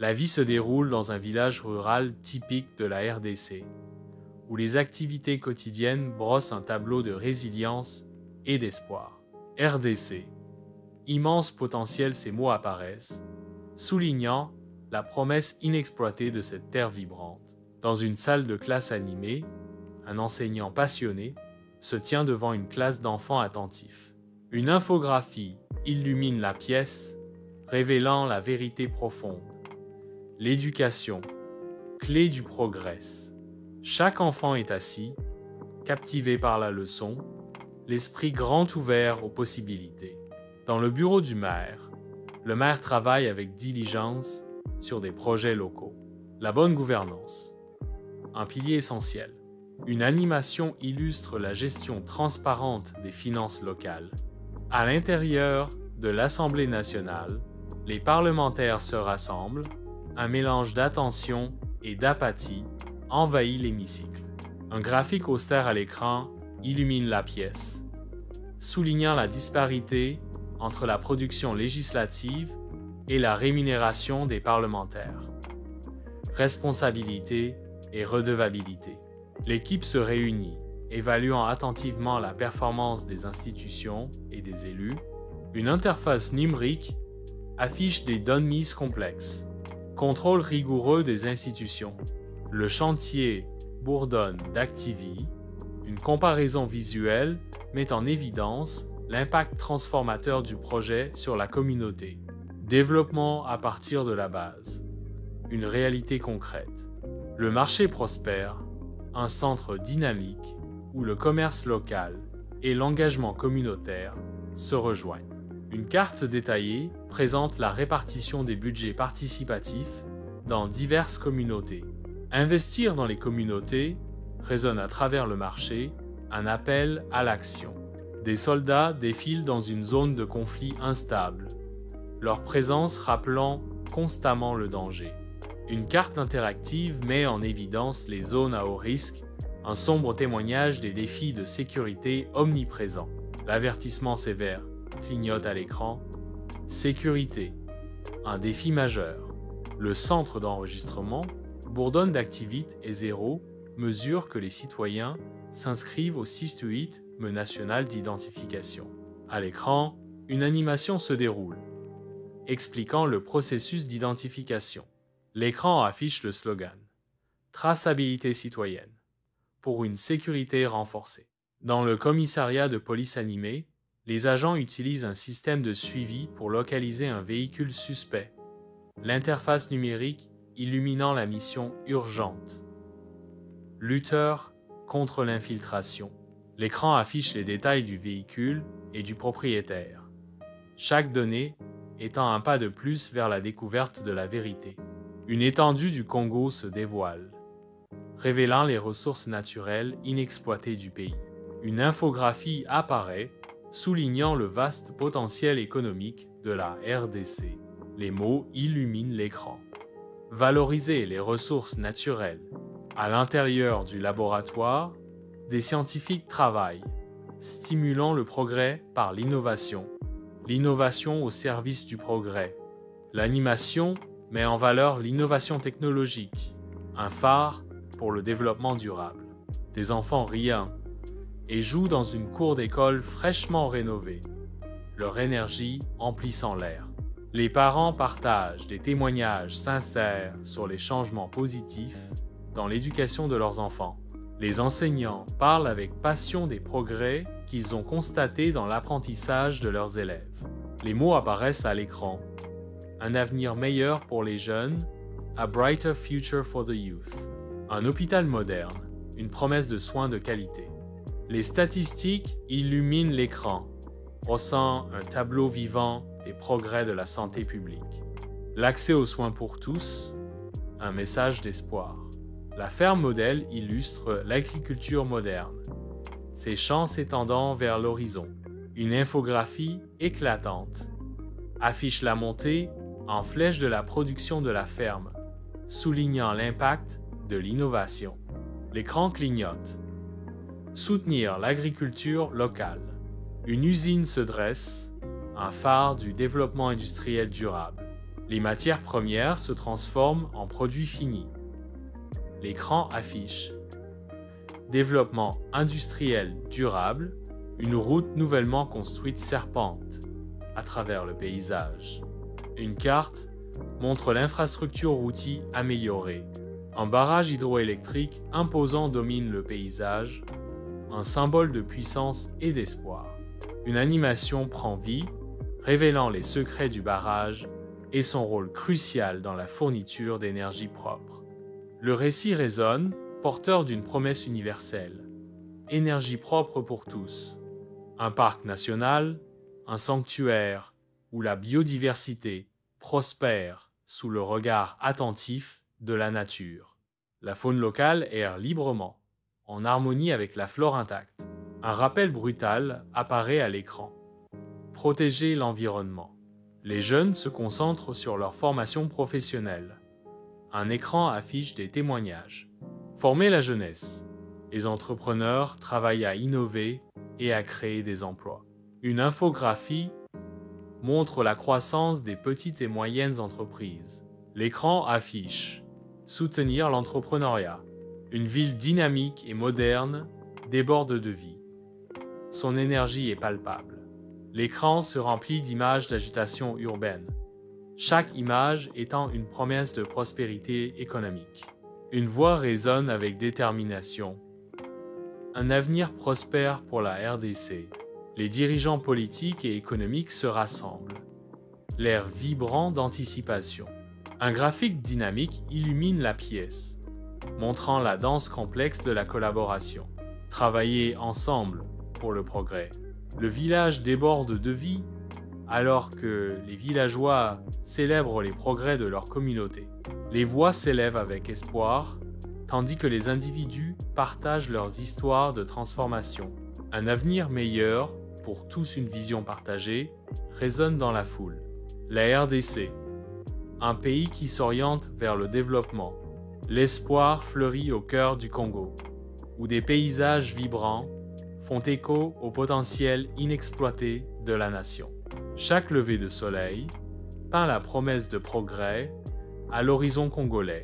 La vie se déroule dans un village rural typique de la RDC, où les activités quotidiennes brossent un tableau de résilience et d'espoir. RDC. Immense potentiel, ces mots apparaissent, soulignant la promesse inexploitée de cette terre vibrante. Dans une salle de classe animée, un enseignant passionné se tient devant une classe d'enfants attentifs. Une infographie illumine la pièce, révélant la vérité profonde. L'éducation, clé du progrès. Chaque enfant est assis, captivé par la leçon, l'esprit grand ouvert aux possibilités. Dans le bureau du maire, le maire travaille avec diligence sur des projets locaux. La bonne gouvernance, un pilier essentiel. Une animation illustre la gestion transparente des finances locales. À l'intérieur de l'Assemblée nationale, les parlementaires se rassemblent, un mélange d'attention et d'apathie envahit l'hémicycle. Un graphique austère à l'écran illumine la pièce, soulignant la disparité entre la production législative et la rémunération des parlementaires. Responsabilité et redevabilité. L'équipe se réunit, évaluant attentivement la performance des institutions et des élus. Une interface numérique affiche des données complexes. Contrôle rigoureux des institutions. Le chantier bourdonne d'Activie. Une comparaison visuelle met en évidence l'impact transformateur du projet sur la communauté. Développement à partir de la base. Une réalité concrète. Le marché prospère, un centre dynamique où le commerce local et l'engagement communautaire se rejoignent. Une carte détaillée présente la répartition des budgets participatifs dans diverses communautés. Investir dans les communautés résonne à travers le marché un appel à l'action. Des soldats défilent dans une zone de conflit instable, leur présence rappelant constamment le danger. Une carte interactive met en évidence les zones à haut risque, un sombre témoignage des défis de sécurité omniprésents. L'avertissement sévère clignote à l'écran. Sécurité, un défi majeur. Le centre d'enregistrement, bourdonne d'Activite et Zéro, mesure que les citoyens s'inscrivent au système national d'identification. À l'écran, une animation se déroule, expliquant le processus d'identification. L'écran affiche le slogan « Traçabilité citoyenne » pour une sécurité renforcée. Dans le commissariat de police animé, les agents utilisent un système de suivi pour localiser un véhicule suspect. L'interface numérique illuminant la mission urgente. Lutteur contre l'infiltration. L'écran affiche les détails du véhicule et du propriétaire. Chaque donnée étant un pas de plus vers la découverte de la vérité. Une étendue du Congo se dévoile, révélant les ressources naturelles inexploitées du pays. Une infographie apparaît, soulignant le vaste potentiel économique de la RDC. Les mots illuminent l'écran. Valoriser les ressources naturelles. À l'intérieur du laboratoire, des scientifiques travaillent, stimulant le progrès par l'innovation. L'innovation au service du progrès. L'animation met en valeur l'innovation technologique, un phare pour le développement durable. Des enfants rient et jouent dans une cour d'école fraîchement rénovée, leur énergie emplissant l'air. Les parents partagent des témoignages sincères sur les changements positifs dans l'éducation de leurs enfants. Les enseignants parlent avec passion des progrès qu'ils ont constatés dans l'apprentissage de leurs élèves. Les mots apparaissent à l'écran. Un avenir meilleur pour les jeunes, a brighter future for the youth. Un hôpital moderne, une promesse de soins de qualité. Les statistiques illuminent l'écran, brossant un tableau vivant des progrès de la santé publique. L'accès aux soins pour tous, un message d'espoir. La ferme modèle illustre l'agriculture moderne, ses champs s'étendant vers l'horizon. Une infographie éclatante affiche la montée en flèche de la production de la ferme, soulignant l'impact de l'innovation. L'écran clignote. Soutenir l'agriculture locale. Une usine se dresse, un phare du développement industriel durable. Les matières premières se transforment en produits finis. L'écran affiche développement industriel durable, une route nouvellement construite serpente à travers le paysage. Une carte montre l'infrastructure routière améliorée. Un barrage hydroélectrique imposant domine le paysage, un symbole de puissance et d'espoir. Une animation prend vie, révélant les secrets du barrage et son rôle crucial dans la fourniture d'énergie propre. Le récit résonne, porteur d'une promesse universelle. Énergie propre pour tous. Un parc national, un sanctuaire où la biodiversité prospère sous le regard attentif de la nature. La faune locale erre librement, en harmonie avec la flore intacte. Un rappel brutal apparaît à l'écran. Protéger l'environnement. Les jeunes se concentrent sur leur formation professionnelle. Un écran affiche des témoignages. Former la jeunesse. Les entrepreneurs travaillent à innover et à créer des emplois. Une infographie montre la croissance des petites et moyennes entreprises. L'écran affiche soutenir l'entrepreneuriat. Une ville dynamique et moderne déborde de vie. Son énergie est palpable. L'écran se remplit d'images d'agitation urbaine, chaque image étant une promesse de prospérité économique. Une voix résonne avec détermination. Un avenir prospère pour la RDC. Les dirigeants politiques et économiques se rassemblent. L'air vibrant d'anticipation. Un graphique dynamique illumine la pièce, montrant la danse complexe de la collaboration. Travailler ensemble pour le progrès. Le village déborde de vie alors que les villageois célèbrent les progrès de leur communauté. Les voix s'élèvent avec espoir, tandis que les individus partagent leurs histoires de transformation. Un avenir meilleur, pour tous une vision partagée, résonne dans la foule. La RDC, un pays qui s'oriente vers le développement. L'espoir fleurit au cœur du Congo, où des paysages vibrants font écho au potentiel inexploité de la nation. Chaque lever de soleil peint la promesse de progrès à l'horizon congolais.